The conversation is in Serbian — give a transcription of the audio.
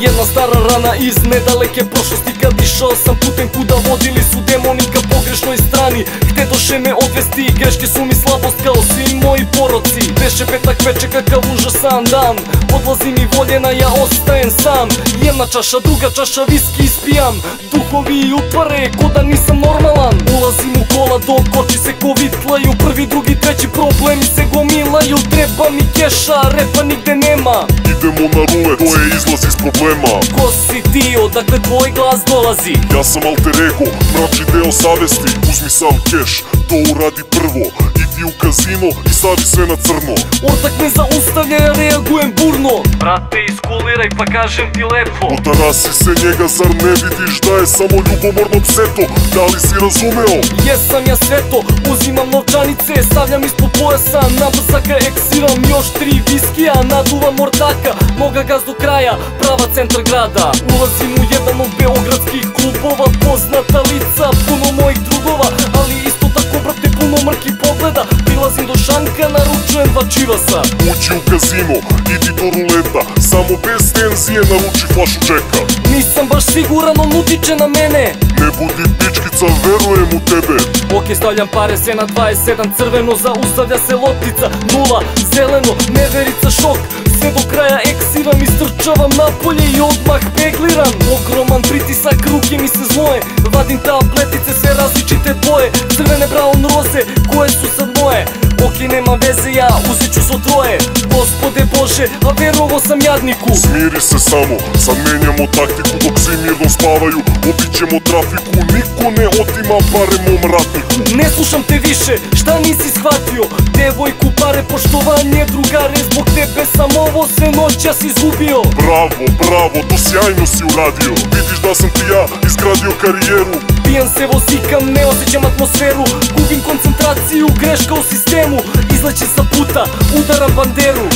jedna stara rana iz nedaleke prošlosti, kad išao sam putem kuda vodili su demoni ka pogrešnoj strani. Htjedoše me odvesti, greške su mi slabost kao svi moji poroci. Beše petak veče kakav užasan dan, odlazi mi voljena, ja ostajem sam. Jedna čaša, druga čaša, viski ispijam, duhovi upare ko da nisam normalan. Ulazim u kola dok oči se kovitlaju, prvi, drugi, treći problemi se gomilaju. Treba mi keša, repa nigde nema. Idemo na rulet, to je izlaz iz problema. Ko si ti, odakle tvoj glas dolazi? Ja sam alter ego, mračni deo savesti. Uzmi sav keš, to uradi prvo. Idi u kazino i stavi sve na crno. Ortak me zaustavlja, ja reagujem burno. Brate, iskuliraj pa kažem ti lepo. Otarasi se njega, zar ne vidiš da je samo ljubomorno pseto? Da li si razumeo? Jesam ja sve to, uzimam novčanice, stavljam ispod pojasa, na brzaka eksiram još 3 viskija, naduvam ortaka, noga gaz do kraja, prava centar grada. Ulazim u jedan od beogradskih klubova, poznata lica, puno mojih drugova, ali isto tako, brate, puno mrkih pogleda. Prilazim do šanka, naručujem 2 čivasa. Uđi u kazino, idi do ruleta, samo bez tenzije naruči flašu džeka. Nisam baš siguran, on utiče na mene. Ne budi pičkica, verujem u tebe. Ok, stavljam pare sve na 27, crveno, zaustavlja se loptica, 0, zeleno, neverica, šok. Sve do kraja eksiram, istrčavam napolje i odmah pegliram. Ogroman pritisak, ruke mi se znoje, vadim tabletice, sve različite boje, crvene, brown, roze, koje su sad moje. Ok, nema veze, ja uzet ću svo tvoje. Gospode Bože, a verovo sam jadniku. Smiri se samo, sad menjamo taktiku, dok svi mirno spavaju, obićemo trafiku. Niko ne otima pare mom ratniku. Ne slušam te više, šta nisi shvatio? Devojku, pare, poštovanje, drugare, zbog tebe sam ovo sve noćas izgubio. Bravo, bravo, to sjajno si uradio. Vidiš da sam ti ja izgradio karijeru. Pijan se, vozikam, ne osjećam atmosferu, gubim koncentraciju, greška u sistemu. Izlećem sa puta, udaram banderu.